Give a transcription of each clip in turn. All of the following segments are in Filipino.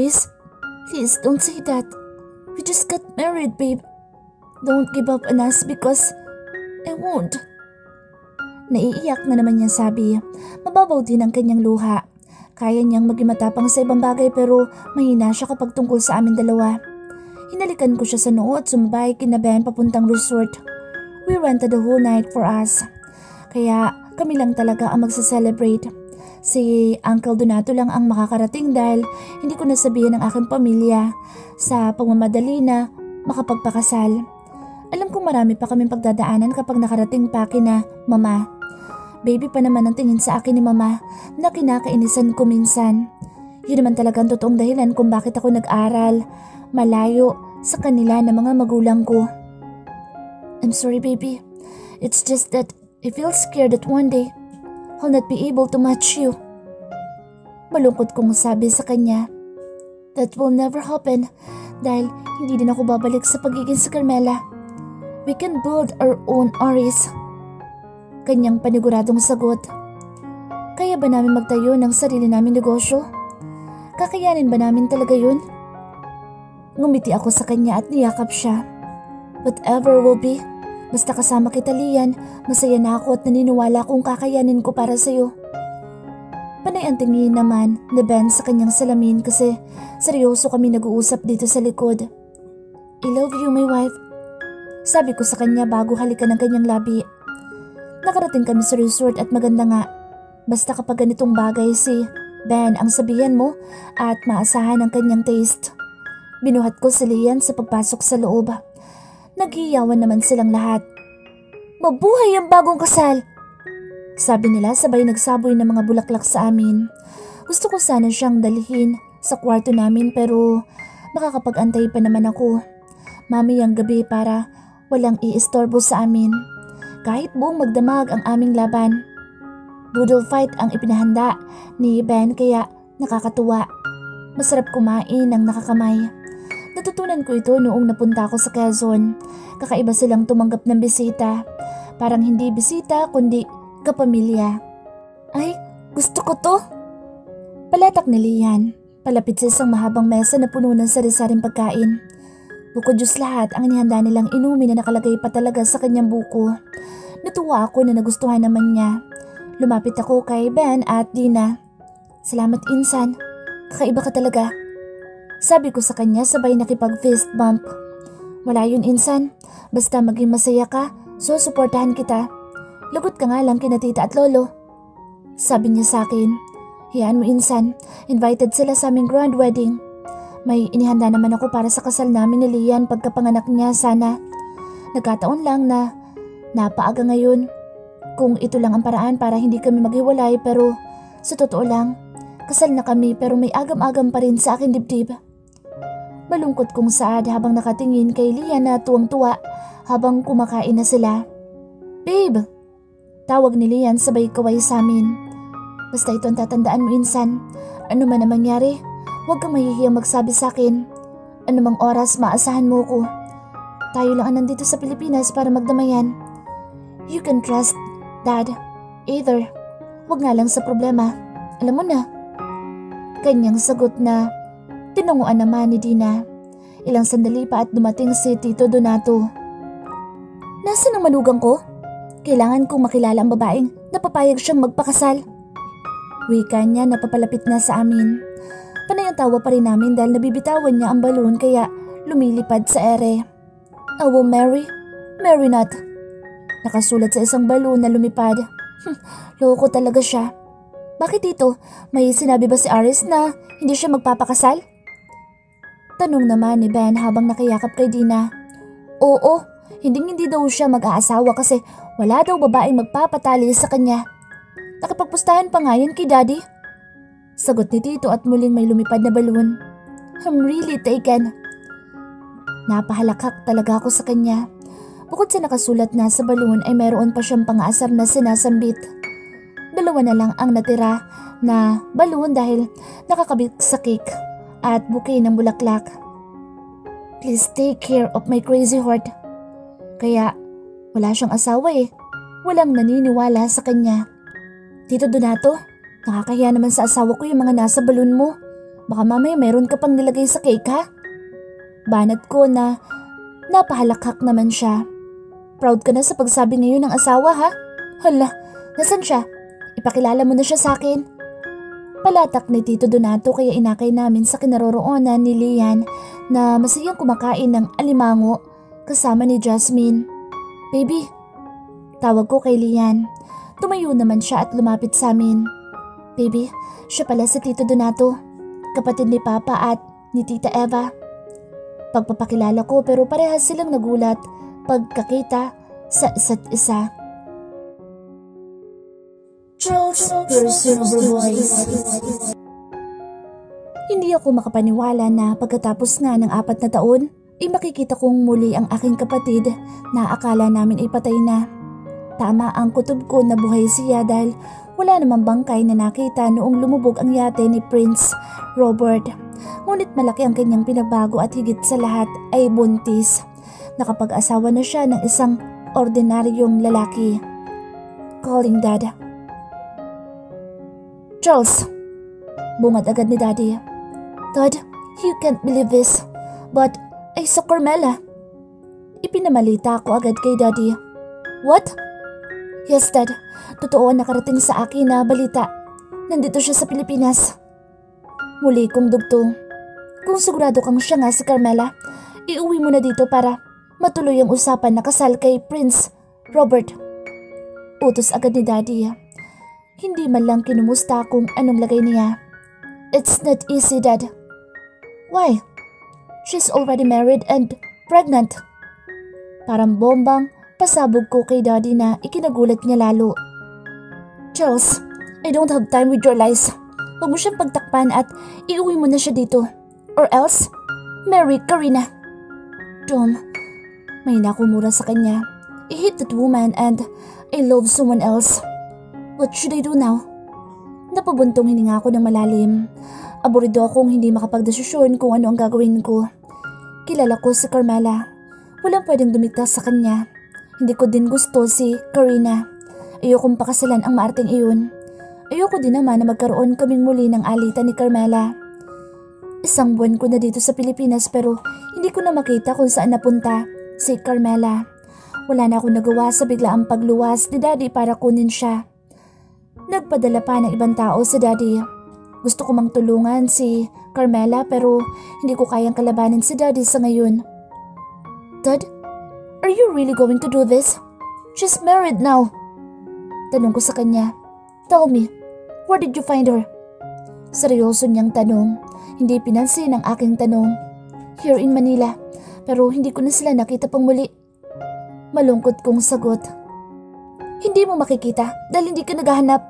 Aris, please don't say that. We just got married, babe. Don't give up on us because I won't. Naiiyak na naman niyang sabi. Mababaw din ang kanyang luha. Kaya niyang maging matapang sa ibang bagay pero mahina siya kapag tungkol sa amin dalawa. Hinalikan ko siya sa noo at sumabay kina Ben papuntang resort. We rented the whole night for us. Kaya kami lang talaga ang magsa-celebrate. Si Uncle Donato lang ang makakarating dahil hindi ko nasabihan ng aking pamilya sa pagmamadali na makapagpakasal. Alam kong marami pa kaming pagdadaanan kapag nakarating pa kina Mama. Baby pa naman ang tingin sa akin ni Mama na kinakainisan ko minsan. Yun naman talagang totoong dahilan kung bakit ako nag-aral malayo sa kanila na mga magulang ko. I'm sorry, baby. It's just that I feel scared that one day I'll not be able to match you. Malungkot kong sabi sa kanya. That will never happen dahil hindi din ako babalik sa pagiging si Carmela. We can build our own Aris. Kanyang paniguradong sagot. Kaya ba namin magtayo ng sarili naming negosyo? Kakayanin ba namin talaga yun? Ngumiti ako sa kanya at niyakap siya. Whatever will be, basta kasama kita, Lian, masaya na ako at naniniwala kong kakayanin ko para sa'yo. Panay ang tingin naman ni Ben sa kanyang salamin kasi seryoso kami nag-uusap dito sa likod. I love you, my wife. Sabi ko sa kanya bago halikan ng kanyang labi. Nakarating kami sa resort at maganda nga. Basta kapag ganitong bagay si Ben ang sabihan mo at maasahan ang kanyang taste. Binuhat ko si Lian sa pagpasok sa loob. Naghiyawan naman silang lahat. Mabuhay ang bagong kasal! Sabi nila sabay nagsaboy ng mga bulaklak sa amin. Gusto ko sana siyang dalhin sa kwarto namin pero makakapag-antay pa naman ako. Mamayang gabi para walang iistorbo sa amin. Kahit buong magdamag ang aming laban. Doodle fight ang ipinahanda ni Ben kaya nakakatuwa. Masarap kumain ng nakakamay. Natutunan ko ito noong napunta ako sa Quezon. Kakaiba silang tumanggap ng bisita. Parang hindi bisita kundi kapamilya. Ay, gusto ko to! Palatak ni Lian. Palapit sa isang mahabang mesa na puno ng sari-saring pagkain. Bukod Diyos lahat ang inihanda nilang inumin na nakalagay pa talaga sa kanyang buko. Natuwa ako na nagustuhan naman niya. Lumapit ako kay Ben at Dina. Salamat, Insan. Kakaiba ka talaga. Sabi ko sa kanya sabay nakipag-fist bump. Wala yun, Insan. Basta maging masaya ka, so suportahan kita. Lagot ka nga lang kina tita at lolo. Sabi niya sa akin. Hiyaan mo, Insan. Invited sila sa aming grand wedding. May inihanda naman ako para sa kasal namin ni Lian pagkapanganak niya sana. Nagkataon lang na napaaga ngayon. Kung ito lang ang paraan para hindi kami maghiwalay pero sa totoo lang, kasal na kami pero may agam-agam pa rin sa akin dibdib. Malungkot kong saad habang nakatingin kay Lian na tuwang-tuwa habang kumakain na sila. Babe! Tawag ni Lian sabay kaway sa amin. Basta ito ang tatandaan mo, Insan. Ano man ang mangyari, huwag kang mahihiyang magsabi sa akin. Anumang oras maasahan mo ko. Tayo lang ang nandito sa Pilipinas para magdamayan. You can trust Dad. Either. Huwag nga lang sa problema. Alam mo na. Kanyang sagot na tinunguan naman ni Dina. Ilang sandali pa at dumating si Tito Donato. Nasaan ang manugang ko? Kailangan kong makilala ang babaeng napapayag siyang magpakasal. Wika niya na papalapit na sa amin. Panay ang tawa pa rin namin dahil nabibitawan niya ang balon kaya lumilipad sa ere. I will marry not. Nakasulat sa isang balon na lumipad. Loko talaga siya. Bakit dito? May sinabi ba si Aris na hindi siya magpapakasal? Tanong naman ni Ben habang nakayakap kay Dina. Oo, hindi daw siya mag-aasawa kasi wala daw babaeng magpapatali sa kanya. Nakapagpustahan pa nga yan kay Daddy. Sagot ni Tito at muling may lumipad na balon. I'm really taken. Napahalakak talaga ako sa kanya. Bukod sa nakasulat na sa balon ay mayroon pa siyang pang-aasar na sinasambit. Dalawa na lang ang natira na balon dahil nakakabit sa cake at bouquet ng bulaklak. Please take care of my crazy heart. Kaya wala siyang asawa eh. Walang naniniwala sa kanya. Tito Donato, nakakahiya naman sa asawa ko yung mga nasa balon mo. Baka mamaya meron ka pang nilagay sa cake ha? Banat ko na napahalakhak naman siya. Proud ka na sa pagsabi ngayon ng asawa ha? Hala, nasan siya? Ipakilala mo na siya sa akin. Palatak ni Tito Donato kaya inakay namin sa kinaroroonan ni Lian na masayang kumakain ng alimango kasama ni Jasmine. Baby, tawag ko kay Lian. Tumayo naman siya at lumapit sa amin. Baby, siya pala si Tito Donato, kapatid ni Papa at ni Tita Eva. Pagpapakilala ko pero parehas silang nagulat pagkakita sa isa't isa. Charles' personal voice. Hindi ako makapaniwala na pagkatapos nga ng 4 na taon, ay makikita kong muli ang aking kapatid na akala namin ay patay na. Tama ang kutob ko na buhay siya dahil wala namang bangkay na nakita noong lumubog ang yate ni Prince Robert. Ngunit malaki ang kanyang pinagbago at higit sa lahat ay buntis. Nakapag-asawa na siya ng isang ordinaryong lalaki. Calling Dad. Charles, bungad agad ni Daddy. Dad, you can't believe this, but I saw Carmela. Ipinamalita ko agad kay Daddy. What? Yes, Dad. Totoo nakarating sa akin na balita. Nandito siya sa Pilipinas. Muli kong dugtong. Kung sigurado kang siya nga si Carmela, iuwi mo na dito para matuloy ang usapan na kasal kay Prince Robert. Utos agad ni Daddy. Hindi man lang kinumusta kung anong lagay niya. It's not easy, Dad. Why? She's already married and pregnant. Parang bombang pasabog ko kay Daddy na ikinagulat niya lalo. Charles, I don't have time with your lies. Huwag mo siyang pagtakpan at iuwi mo na siya dito. Or else, marry Karina. Tom, may nakumura sa kanya. I hate that woman and I love someone else. What should I do now? Napabuntong hininga ako ng malalim. Aburido akong hindi makapagdesisyon kung ano ang gagawin ko. Kilala ko si Carmela. Walang pwedeng dumiktas sa kanya. Hindi ko din gusto si Karina. Ayokong pakasalan ang maarting iyon. Ayoko din naman na magkaroon kaming muli ng alitan ni Carmela. 1 buwan ko na dito sa Pilipinas pero hindi ko na makita kung saan napunta si Carmela. Wala na akong nagawa sa biglaang pagluwas ni Daddy para kunin siya. Nagpadala pa ng ibang tao si Daddy. Gusto ko mang tulungan si Carmela pero hindi ko kayang kalabanin si Daddy sa ngayon. Dad, are you really going to do this? She's married now. Tanong ko sa kanya. Tell me, where did you find her? Seryoso niyang tanong. Hindi pinansin ang aking tanong. Here in Manila, pero hindi ko na sila nakita pang muli. Malungkot kong sagot. Hindi mo makikita dahil hindi ka naghahanap.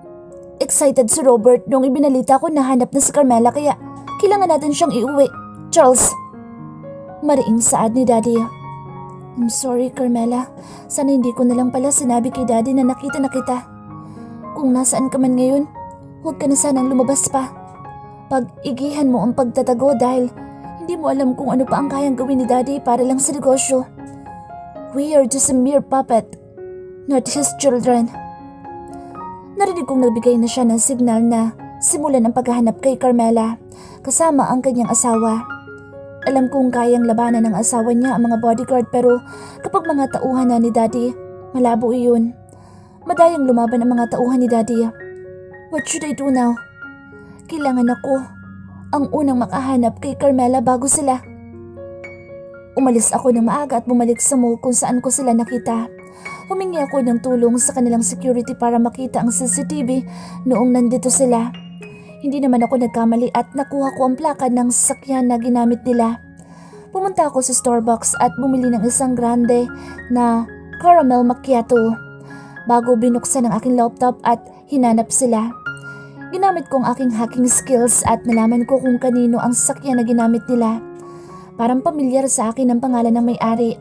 Excited si Robert nung ibinalita ko na hanap na si Carmela kaya kailangan natin siyang iuwi. Charles. Mariing saad ni Daddy. I'm sorry, Carmela. Sana hindi ko na lang pala sinabi kay Daddy na nakita na kita. Kung nasaan ka man ngayon, huwag ka na sanang lumabas pa. Pag-igihan mo ang pagtatago dahil hindi mo alam kung ano pa ang kayang gawin ni Daddy para lang sa negosyo. We are just a mere puppet, not his children. Narinig kong nagbigay na siya ng signal na simulan ang paghahanap kay Carmela kasama ang kanyang asawa. Alam kong kayang labanan ng asawa niya ang mga bodyguard pero kapag mga tauhan na ni Daddy, malabo iyon. Madayang lumaban ang mga tauhan ni Daddy. What should I do now? Kailangan ako ang unang makahanap kay Carmela bago sila. Umalis ako ng maaga at bumalik sa mall kung saan ko sila nakita. Humingi ako ng tulong sa kanilang security para makita ang CCTV noong nandito sila. Hindi naman ako nagkamali at nakuha ko ang plaka ng sasakyan na ginamit nila. Pumunta ako sa Starbucks at bumili ng isang grande na caramel macchiato. Bago binuksan ang aking laptop at hinanap sila. Ginamit ko ang aking hacking skills at nalaman ko kung kanino ang sasakyan na ginamit nila. Parang pamilyar sa akin ang pangalan ng may-ari.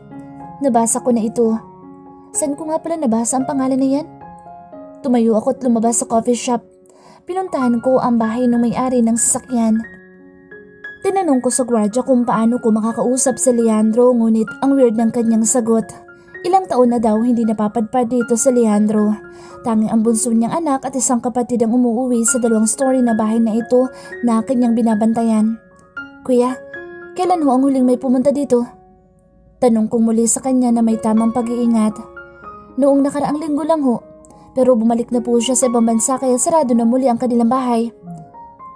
Nabasa ko na ito. Saan ko nga pala nabasa ang pangalan na yan? Tumayo ako at lumabas sa coffee shop. Pinuntahan ko ang bahay ng may-ari ng sasakyan. Tinanong ko sa gwardiya kung paano ko makakausap si Leandro ngunit ang weird ng kanyang sagot. Ilang taon na daw hindi napapadpad dito sa Leandro. Tanging ang bunso niyang anak at isang kapatid ang umuuwi sa 2-story na bahay na ito na kanyang binabantayan. Kuya, kailan ho ang huling may pumunta dito? Tanong kong muli sa kanya na may tamang pag-iingat. Noong nakaraang linggo lang ho, pero bumalik na po siya sa ibang bansa kaya sarado na muli ang kanilang bahay.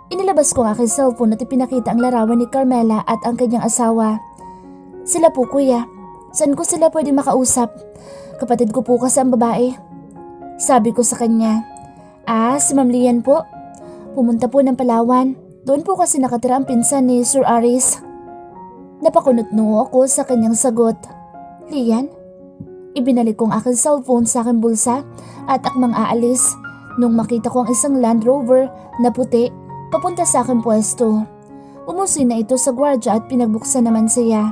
Inilabas ko ang aking cellphone at ipinakita ang larawan ni Carmela at ang kanyang asawa. Sila po kuya. Saan ko sila pwede makausap? Kapatid ko po kasi ang babae. Sabi ko sa kanya. Si Ma'am Lian po. Pumunta po ng Palawan. Doon po kasi nakatira ang pinsan ni Sir Aris. Napakunot-noo ako sa kanyang sagot. Lian? Ibinalik ko ang aking cellphone sa aking bulsa at akmang aalis nung makita ko ang isang Land Rover na puti papunta sa aking pwesto. Umusin na ito sa gwardya at pinagbuksan naman siya.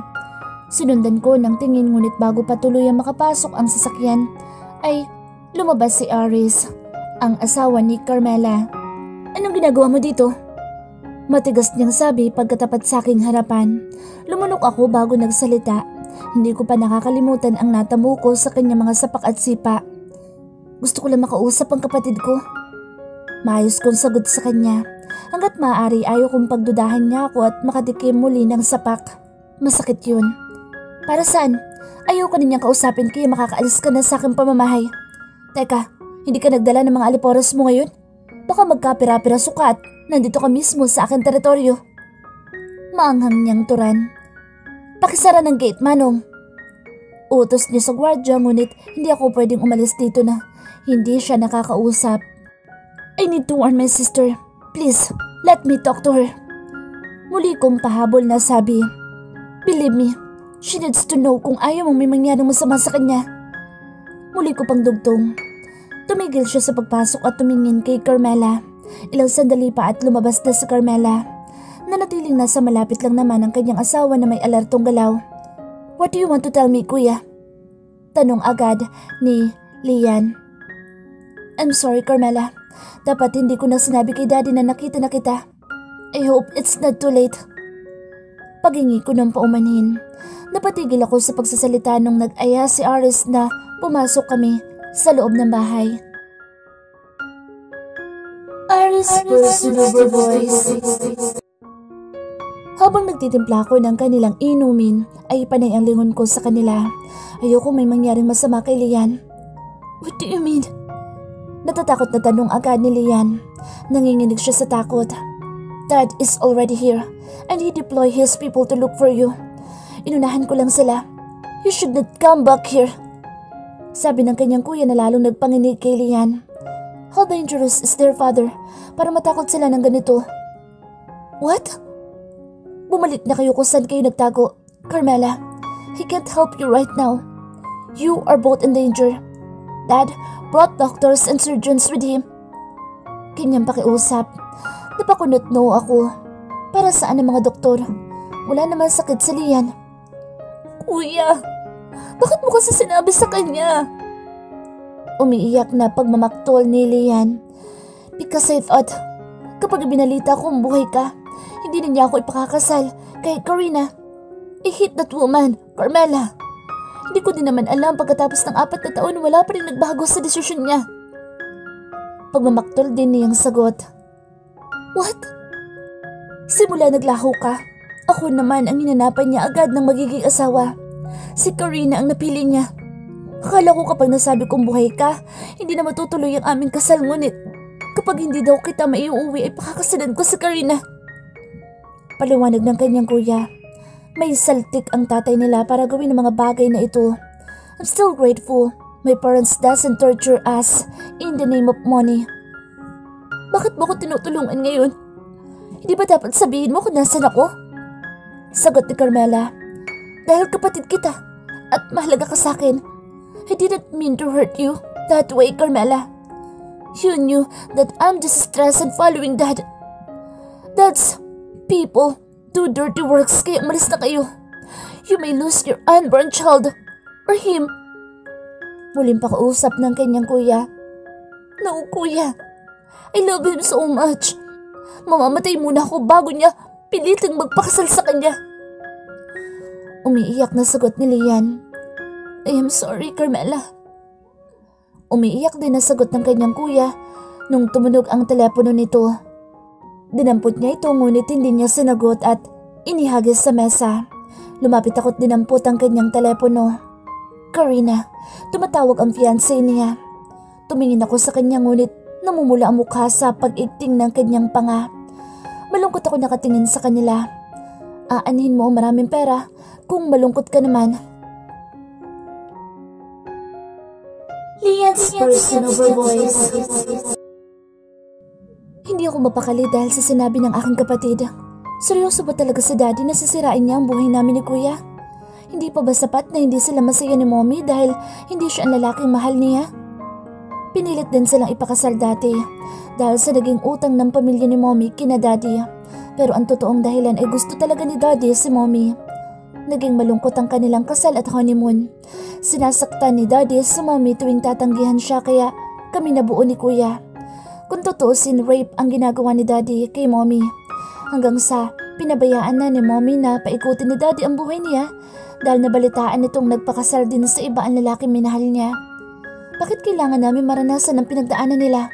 Sinundan ko ng tingin ngunit bago pa tuluyang makapasok ang sasakyan ay lumabas si Aris, ang asawa ni Carmela. Anong ginagawa mo dito? Matigas niyang sabi pagkatapat sa aking harapan. Lumunok ako bago nagsalita. Hindi ko pa nakakalimutan ang natamo ko sa kanyang mga sapak at sipa. Gusto ko lang makausap ang kapatid ko. Maayos kong sagot sa kanya. Hanggat maaari ayaw kong pagdudahan niya ako at makatikim muli ng sapak. Masakit yun. Para saan? Ayaw ka ninyang kausapin kaya makakaalis ka na sa aking pamamahay. Teka, hindi ka nagdala ng mga aliporos mo ngayon? Baka magkapira-pira sukat. Nandito ka mismo sa aking teritoryo. Maanghang niyang turan. Pakisara ng gate, Manong. Utos niya sa gwardya ngunit hindi ako pwedeng umalis dito na hindi siya nakakausap. I need to warn my sister. Please, let me talk to her. Muli kong pahabol na sabi. Believe me. She needs to know kung ayaw mong may mangyaring masama sa kanya. Muli ko pang dugtong. Tumigil siya sa pagpasok at tumingin kay Carmela. Ilang sandali pa at lumabas na si Carmela. Nanatiling nasa malapit lang naman ang kanyang asawa na may alertong galaw. What do you want to tell me, kuya? Tanong agad ni Lian. I'm sorry, Carmela. Dapat hindi ko na sinabi kay daddy na nakita na kita. I hope it's not too late. Pagingi ko ng paumanhin. Napatigil ako sa pagsasalita nung nag-aya si Aris na pumasok kami sa loob ng bahay. Aris personal voice. Habang nagtitimpla ko ng kanilang inumin, ay panay ang lingon ko sa kanila. Ayoko may mangyaring masama kay Lian. What do you mean? Natatakot na tanong agad ni Lian. Nanginginig siya sa takot. Dad is already here and he deploy his people to look for you. Inunahan ko lang sila. You should not come back here. Sabi ng kanyang kuya na lalong nagpanginig kay Lian. How dangerous is their father para matakot sila ng ganito? What? Bumalik na kayo kung saan kayo nagtago. Carmela, he can't help you right now. You are both in danger. Dad brought doctors and surgeons with him. Kanyang pakiusap. Napakunot-no ako. Para saan ang mga doktor? Wala naman sakit sa Lian. Kuya, bakit mo kasi sinabi sa kanya? Umiiyak na pagmamaktol ni Lian. Because I thought, kapag binalita kong buhay ka, hindi na niya ako ipakakasal kay Karina. I hate that woman, Carmela. Hindi ko din naman alam pagkatapos ng 4 na taon wala pa rin nagbago sa desisyon niya. Pagmamaktol din niyang sagot. What? Simula naglaho ka. Ako naman ang hinanapan niya agad ng magiging asawa. Si Karina ang napili niya. Akala ko kapag nasabi kong buhay ka, hindi na matutuloy ang aming kasal ngunit kapag hindi daw kita maiuwi ay pakakasalan ko si Karina. Paliwanag ng kanyang kuya. May saltik ang tatay nila para gawin ang mga bagay na ito. I'm still grateful. My parents doesn't torture us in the name of money. Bakit mo ko tinutulungan ngayon? Hindi ba dapat sabihin mo kung nasan ako? Sagot ni Carmela. Dahil kapatid kita at mahalaga ka sa akin. I didn't mean to hurt you that way, Carmela. You knew that I'm just stressed and following Dad. Dad's people do dirty works kaya umalis na kayo. You may lose your unborn child or him. Muling pakausap ng kanyang kuya. No, kuya. I love him so much. Mamamatay muna ako bago niya piliting magpakasal sa kanya. Umiiyak na sagot ni Lian. I am sorry, Carmela. Umiiyak din na sagot ng kanyang kuya nung tumunog ang telepono nito. Dinampot niya ito ngunit hindi niya sinagot at inihagis sa mesa. Lumapit ako't dinampot ang kanyang telepono. Karina, tumatawag ang fiancé niya. Tumingin ako sa kanya ngunit namumula ang mukha sa pag-igting ng kanyang panga. Malungkot ako nakatingin sa kanila. Aanhin mo maraming pera kung malungkot ka naman. Lian's person over voice. Hindi ako mapakali dahil sa sinabi ng aking kapatid. Seryoso ba talaga si Daddy na sisirain niya ang buhay namin ni Kuya? Hindi pa ba sapat na hindi sila masaya ni Mommy dahil hindi siya ang lalaking mahal niya? Pinilit din silang ipakasal dati dahil sa naging utang ng pamilya ni Mommy kina Daddy. Pero ang totoong dahilan ay gusto talaga ni Daddy si Mommy. Naging malungkot ang kanilang kasal at honeymoon. Sinasaktan ni Daddy si Mommy tuwing tatanggihan siya kaya kami nabuo ni Kuya. Kung tutuusin, rape ang ginagawa ni Daddy kay Mommy. Hanggang sa pinabayaan na ni Mommy na paikutin ni Daddy ang buhay niya dahil nabalitaan nitong nagpakasal din sa iba ang lalaking minahal niya. Bakit kailangan namin maranasan ang pinagdaanan nila?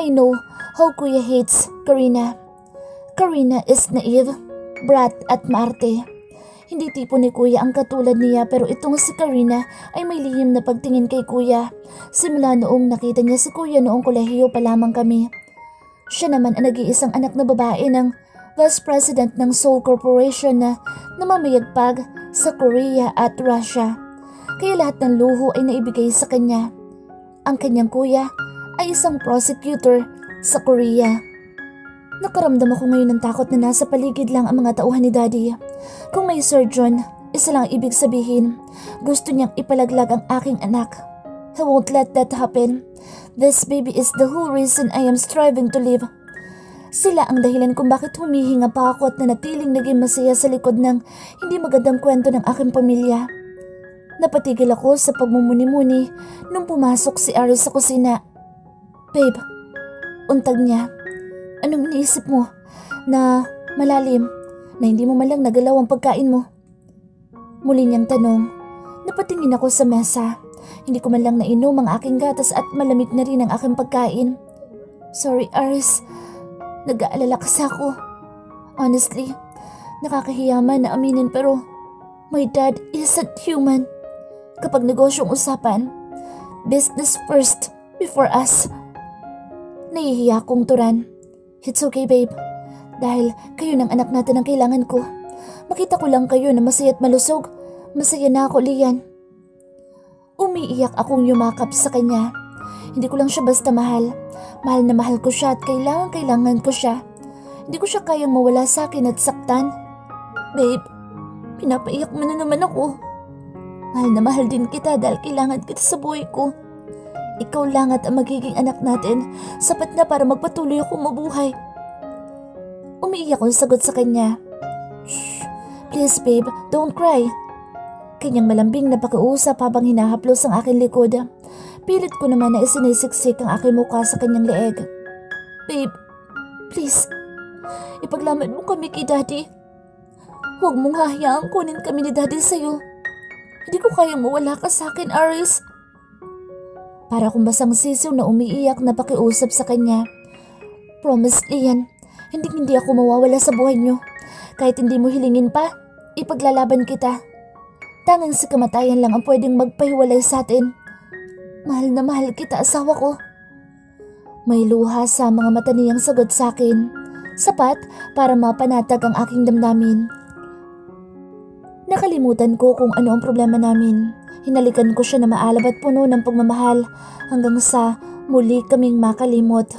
I know how Kuya hates Karina. Karina is naive, brat at maarte. Hindi tipo ni Kuya ang katulad niya pero itong si Karina ay may lihim na pagtingin kay Kuya. Simula noong nakita niya si Kuya noong kolehiyo pa lamang kami. Siya naman ang nag-iisang anak na babae ng Vice President ng Seoul Corporation na namamayagpag sa Korea at Russia. Kaya lahat ng luho ay naibigay sa kanya. Ang kanyang kuya ay isang prosecutor sa Korea. Nakaramdam ako ngayon ng takot na nasa paligid lang ang mga tauhan ni Daddy. Kung may surgeon, isa lang ibig sabihin, gusto niyang ipalaglag ang aking anak. I won't let that happen. This baby is the whole reason I am striving to live. Sila ang dahilan kung bakit humihinga pa ako at nanatiling naging masaya sa likod ng hindi magandang kwento ng aking pamilya. Napatigil ako sa pagmumuni-muni nung pumasok si Aris sa kusina. Babe, untag niya. Anong iniisip mo? Na malalim, na hindi mo malang nagalaw ang pagkain mo? Muli niyang tanong. Napatingin ako sa mesa. Hindi ko man lang nainom ang aking gatas at malamig na rin ang aking pagkain. Sorry, Aris. Nag-aalala kasi ako. Honestly, nakakahiya man na aminin pero my dad isn't human. Kapag negosyong usapan, business first before us. Nahihiya kong turan. It's okay, babe. Dahil kayo ng anak natin ang kailangan ko. Makita ko lang kayo na masaya at malusog. Masaya na ako, Lian. Umiiyak akong yumakap sa kanya. Hindi ko lang siya basta mahal. Mahal na mahal ko siya at kailangan ko siya. Hindi ko siya kayang mawala sa akin at saktan. Babe, pinapaiyak mo na naman ako. Mahal na mahal din kita dahil kailangan kita sa buhay ko. Ikaw lang at ang magiging anak natin, sapat na para magpatuloy ako mabuhay. Umiiyak akong sagot sa kanya. Shh, please babe, don't cry. Kanyang malambing na pakiusap habang hinahaplos ang aking likod. Pilit ko naman na isinisiksik ang aking mukha sa kanyang leeg. Babe, please, ipaglaban mo kami kay Daddy. Huwag mong hahayaang kunin kami ni Daddy sa'yo. Hindi ko kayang mawala ka sa akin, Aris. Para akong basang sisiw na umiiyak na pakiusap sa kanya. Promise, Lian, hindi ako mawawala sa buhay niyo. Kahit hindi mo hilingin pa, ipaglalaban kita. Tanging si kamatayan lang ang pwedeng magpahiwalay sa atin. Mahal na mahal kita, asawa ko. May luha sa mga mata niyang sagot sa akin. Sapat para mapanatag ang aking damdamin. Nakalimutan ko kung ano ang problema namin. Hinalikan ko siya na maalab at puno ng pagmamahal hanggang sa muli kaming makalimot.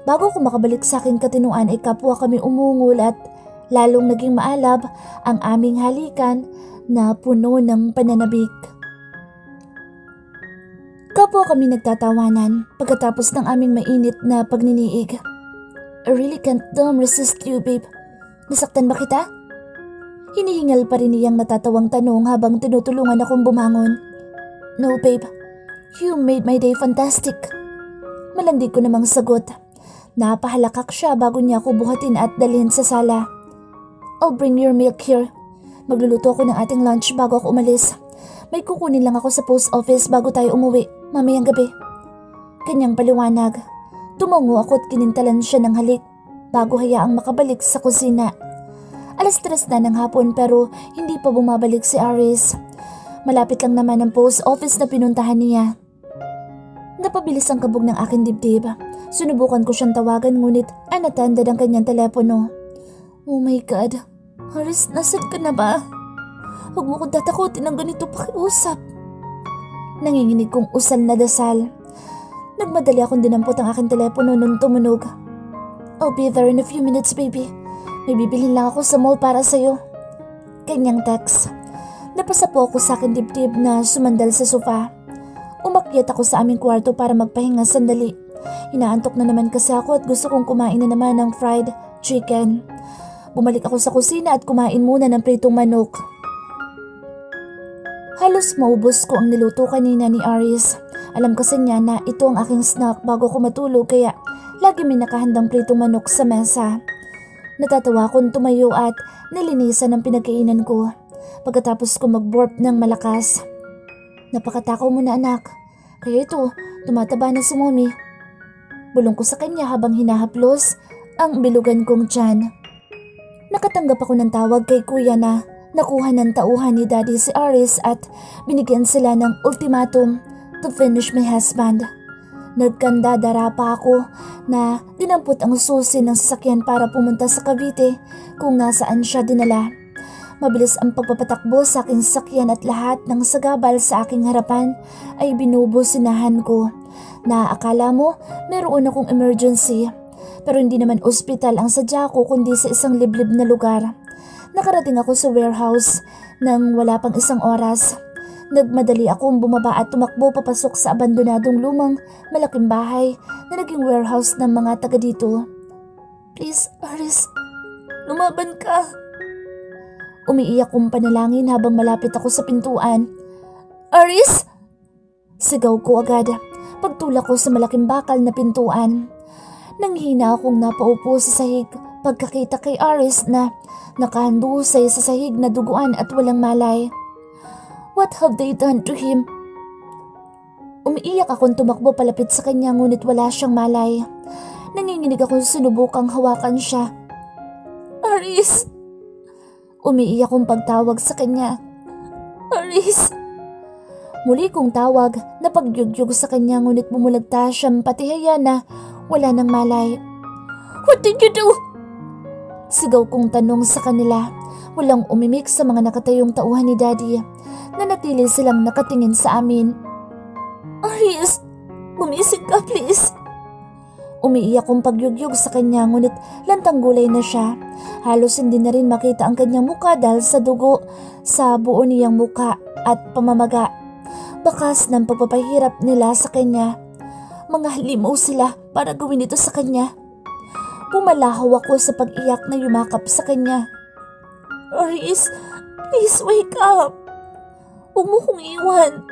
Bago ko makabalik sa aking katinuan ay kapwa kami umungol at lalong naging maalab ang aming halikan na puno ng pananabik. Kapwa kami nagtatawanan pagkatapos ng aming mainit na pagniniig. I really can't resist you, babe. Nasaktan ba kita? Hinihingal pa rin niyang natatawang tanong habang tinutulungan akong bumangon. No, babe. You made my day fantastic. Malandi ko namang sagot. Napahalakak siya bago niya ako buhatin at dalhin sa sala. I'll bring your milk here. Magluluto ako ng ating lunch bago ako umalis. May kukunin lang ako sa post office bago tayo umuwi mamayang gabi. Kanyang paliwanag. Tumango ako at kinintalan siya ng halik bago hayaang makabalik sa kusina. 3:00 na ng hapon pero hindi pa bumabalik si Aris. Malapit lang naman ang post office na pinuntahan niya. Napabilis ang kabog ng aking dibdib. Sinubukan ko siyang tawagan ngunit unattended ang kanyang telepono. Oh my God, Aris, nasaan ka na ba? Huwag mo kong tatakutin ng ganito pakiusap. Nanginginig kong usal na dasal. Nagmadali akong dinampot ang aking telepono nung tumunog. I'll be there in a few minutes, baby. May bibilhin lang ako sa mall para sa'yo. Kanyang text. Napasa po ako sa aking dibdib na sumandal sa sofa. Umakyat ako sa aming kwarto para magpahinga sandali. Inaantok na naman kasi ako at gusto kong kumain na naman ng fried chicken. Bumalik ako sa kusina at kumain muna ng pritong manok. Halos maubos ko ang niluto kanina ni Aris. Alam kasi niya na ito ang aking snack bago ko matulog kaya lagi may nakahandang pritong manok sa mesa. Natatawa akong tumayo at nilinisan ang pinagkainan ko. Pagkatapos ko mag-burp ng malakas. Napakatakaw mo na anak. Kaya ito, tumataba na si mommy. Bulong ko sa kanya habang hinahaplos ang bilugan kong tiyan. Nakatanggap ako ng tawag kay kuya na nakuha ng tauhan ni daddy si Aris at binigyan sila ng ultimatum to finish my husband. Nagkandadara pa ako na dinampot ang susi ng sasakyan para pumunta sa Cavite kung nasaan siya dinala. Mabilis ang pagpapatakbo sa aking sasakyan at lahat ng sagabal sa aking harapan ay binubusinahan ko. Na akala mo meron akong emergency pero hindi naman ospital ang sadya ko kundi sa isang liblib na lugar. Nakarating ako sa warehouse nang wala pang 1 oras. Nagmadali akong bumaba at tumakbo papasok sa abandonadong lumang malaking bahay na naging warehouse ng mga taga dito. Please, Aris, lumaban ka. Umiiyak kong panalangin habang malapit ako sa pintuan. Aris! Sigaw ko agad. Pagtulak ko sa malaking bakal na pintuan. Nanghina akong napaupo sa sahig pagkakita kay Aris na nakahandusay sa sahig na duguan at walang malay. What have they done to him? Umiiyak akong tumakbo palapit sa kanya ngunit wala siyang malay. Nanginginig akong sinubukang hawakan siya. Aris! Umiiyak akong pagtawag sa kanya. Aris! Muli kong tawag na pagyugyug sa kanya ngunit bumulagta siyang patihaya na wala nang malay. What did you do? Sigaw kong tanong sa kanila. Walang umimik sa mga nakatayong tauhan ni Daddy. Nanatili silang nakatingin sa amin. Aris, gumising ka please. Umiiyak kong pagyugyug sa kanya ngunit lantang gulay na siya. Halos hindi na rin makita ang kanyang muka dahil sa dugo sa buo niyang muka at pamamaga. Bakas ng pagpapahirap nila sa kanya. Mga halimaw sila para gawin ito sa kanya. Pumalahaw ako sa pag-iyak na yumakap sa kanya. Aris, please wake up. Huwag mo kong iwan.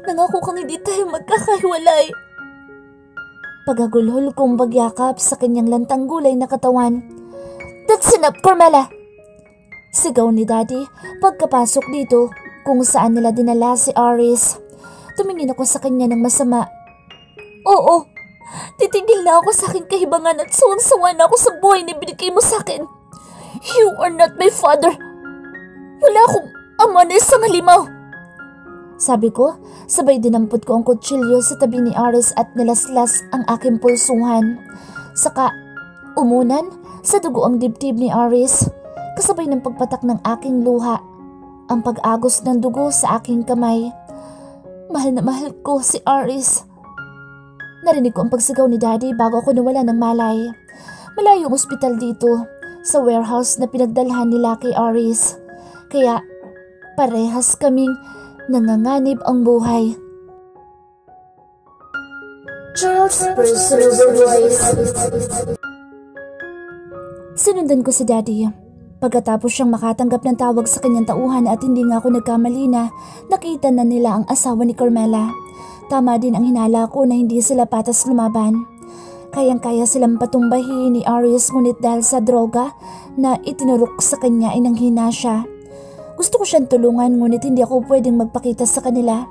Nangako kang hindi tayo magkakahiwalay. Pagagulhol kong bagyakap sa kanyang lantang gulay na katawan. That's enough, Carmela! Sigaw ni Daddy pagkapasok dito kung saan nila dinala si Aris. Tumingin ako sa kanya ng masama. Oo, titigil na ako sa aking kahibangan at sawan-sawa na ako sa buhay na binigay mo sa akin. You are not my father. Wala akong ama na isang halimaw. Sabi ko, sabay dinampot ko ang kutsilyo sa tabi ni Aris at nilaslas ang aking pulsuhan. Saka, umunan sa dugo ang dibdib ni Aris, kasabay ng pagpatak ng aking luha, ang pag-agos ng dugo sa aking kamay. Mahal na mahal ko si Aris. Narinig ko ang pagsigaw ni Daddy bago ako nawala ng malay. Malayo ang ospital dito, sa warehouse na pinagdalhan nila kay Aris. Kaya, parehas kaming nanganganib ang buhay. Charles' personal voice. Sinundan ko si Daddy. Pagkatapos siyang makatanggap ng tawag sa kanyang tauhan at hindi nga ako nagkamali na nakita na nila ang asawa ni Carmela. Tama din ang hinala ko na hindi sila patas lumaban. Kayang-kaya silang patumbahin ni Aris ngunit dahil sa droga na itinurok sa kanya ay nanghina siya. Gusto ko siyang tulungan ngunit hindi ako pwedeng magpakita sa kanila.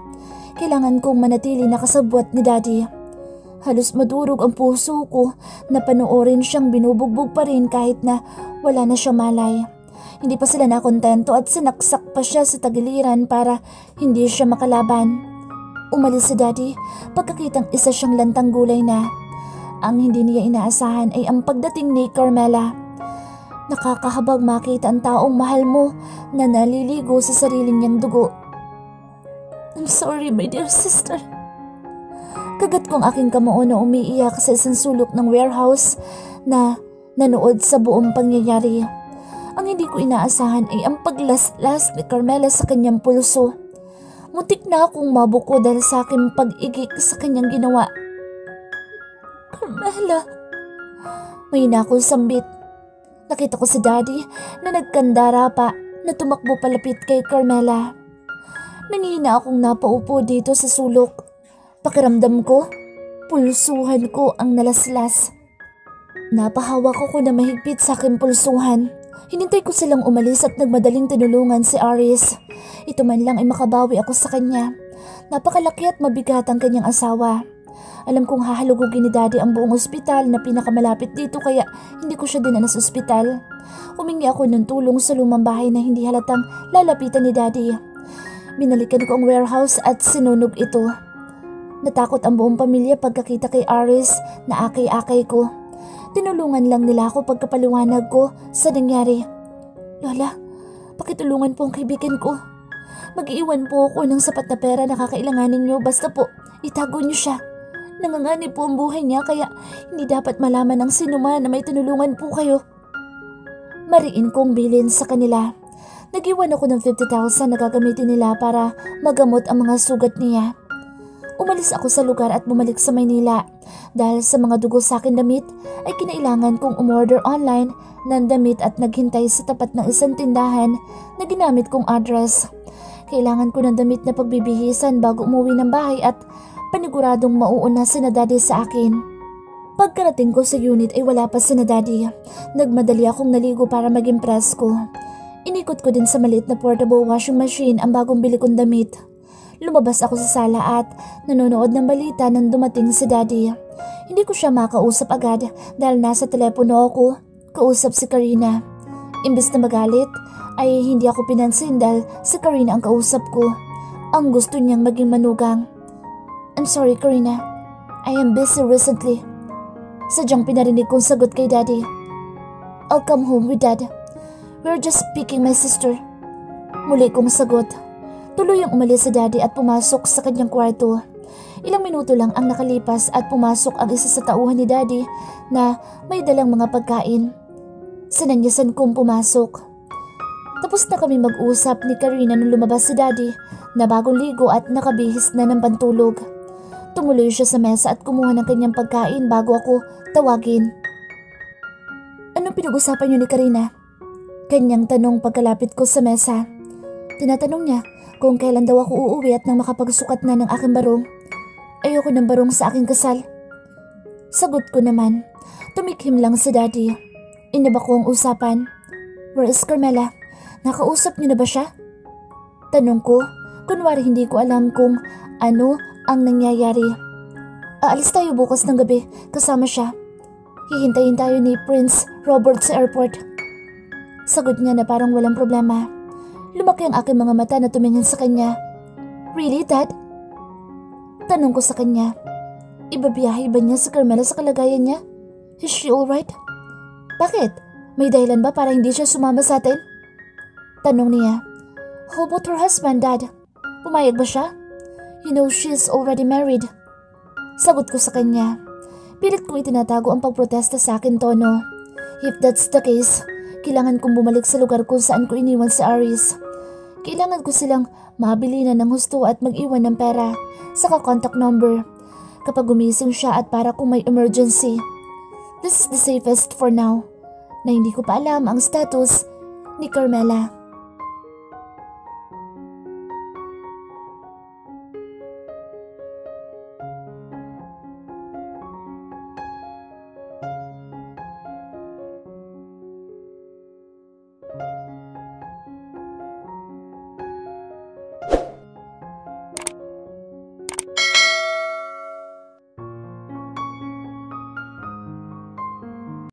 Kailangan kong manatili nakasabwat ni Daddy. Halos madurog ang puso ko na panoorin siyang binubugbog pa rin kahit na wala na siya malay. Hindi pa sila nakontento at sinaksak pa siya sa tagiliran para hindi siya makalaban. Umalis si Daddy pagkakitang isa siyang lantang gulay na. Ang hindi niya inaasahan ay ang pagdating ni Carmela. Nakakahabag makita ang taong mahal mo na naliligo sa sarili niyang dugo. I'm sorry, my dear sister. Kagat kong aking kamao na umiiyak sa isang sulok ng warehouse na nanood sa buong pangyayari. Ang hindi ko inaasahan ay ang paglaslas ni Carmela sa kanyang pulso. Muntik na akong mabuko dahil sa aking pag-igik sa kanyang ginawa. Carmela. May akong sambit. Nakita ko si Daddy na nagkandara pa na tumakbo palapit kay Carmela. Nangihina akong napaupo dito sa sulok. Pakiramdam ko, pulsuhan ko ang nalaslas. Napahawak ko na mahigpit sa aking pulsuhan. Hinintay ko silang umalis at nagmadaling tinulungan si Aris. Ito man lang ay makabawi ako sa kanya. Napakalaki at mabigat ang kanyang asawa. Alam kong hahalugugin ni Daddy ang buong ospital na pinakamalapit dito kaya hindi ko siya dinala sa ospital. Humingi ako ng tulong sa lumang bahay na hindi halatang lalapitan ni Daddy. Binalikan ko ang warehouse at sinunog ito. Natakot ang buong pamilya pagkakita kay Aris na akay-akay ko. Tinulungan lang nila ako pagkapaliwanag ko sa nangyari. Lola, pakitulungan po ang kaibigan ko. Mag-iwan po ako ng sapat na pera na kakailanganin niyo basta po itago niyo siya. Nanganganib po ang buhay niya kaya hindi dapat malaman ng sinuman na may tinulungan po kayo. Mariin kong bilin sa kanila. Nag-iwan ako ng 50,000 na gagamitin nila para magamot ang mga sugat niya. Umalis ako sa lugar at bumalik sa Maynila. Dahil sa mga dugo sa akin damit ay kinailangan kong umorder online ng damit at naghintay sa tapat ng isang tindahan na ginamit kong address. Kailangan ko ng damit na pagbibihisan bago umuwi ng bahay at paniguradong mauuna si na Daddy sa akin. Pagkarating ko sa unit ay wala pa si na Daddy. Nagmadali akong naligo para maging presko. Inikot ko din sa maliit na portable washing machine ang bagong bili kong damit. Lumabas ako sa sala at nanonood ng balita nang dumating si Daddy. Hindi ko siya makausap agad dahil nasa telepono ako. Kausap si Karina. Imbes na magalit ay hindi ako pinansin dahil si Karina ang kausap ko. Ang gusto niyang maging manugang. I'm sorry, Karina. I am busy recently. Sadyang pinarinig kong sagot kay Daddy. I'll come home with Dad. We're just picking my sister. Muli kong sagot. Tuloy ang umalis si Daddy at pumasok sa kanyang kwarto. Ilang minuto lang ang nakalipas at pumasok ang isa sa tauhan ni Daddy na may dalang mga pagkain. Sinanyasan kong pumasok. Tapos na kami mag-usap ni Karina nung lumabas si Daddy na bagong ligo at nakabihis na ng pantulog. Tumuloy siya sa mesa at kumuha ng kanyang pagkain bago ako tawagin. Anong pinag-usapan niyo ni Karina? Kanyang tanong pagkalapit ko sa mesa. Tinatanong niya kung kailan daw ako uuwi at nang makapagsukat na ng aking barong. Ayoko ng barong sa aking kasal. Sagot ko naman. Tumikhim lang si Daddy. Inaba ko ang usapan. Where is Carmela? Nakausap niyo na ba siya? Tanong ko. Kunwari hindi ko alam kung ano ang nangyayari. Aalis tayo bukas ng gabi kasama siya. Hihintayin tayo ni Prince Robert sa airport. Sagot niya na parang walang problema. Lumaki ang aking mga mata na tumingin sa kanya. Really, Dad? Tanong ko sa kanya. Ibabiyahe ba niya si Carmela sa kalagayan niya? Is she alright? Bakit? May dahilan ba para hindi siya sumama sa atin? Tanong niya. How about her husband, Dad? Pumayag ba siya? You know she's already married. Sagot ko sa kanya. Pilit kong itinatago ang pagprotesta sa akin tono. If that's the case, kailangan kong bumalik sa lugar kung saan ko iniwan si Aris. Kailangan ko silang mabili na ng husto at mag-iwan ng pera, saka contact number, kapag gumising siya at para kung may emergency. This is the safest for now, na hindi ko pa alam ang status ni Carmela.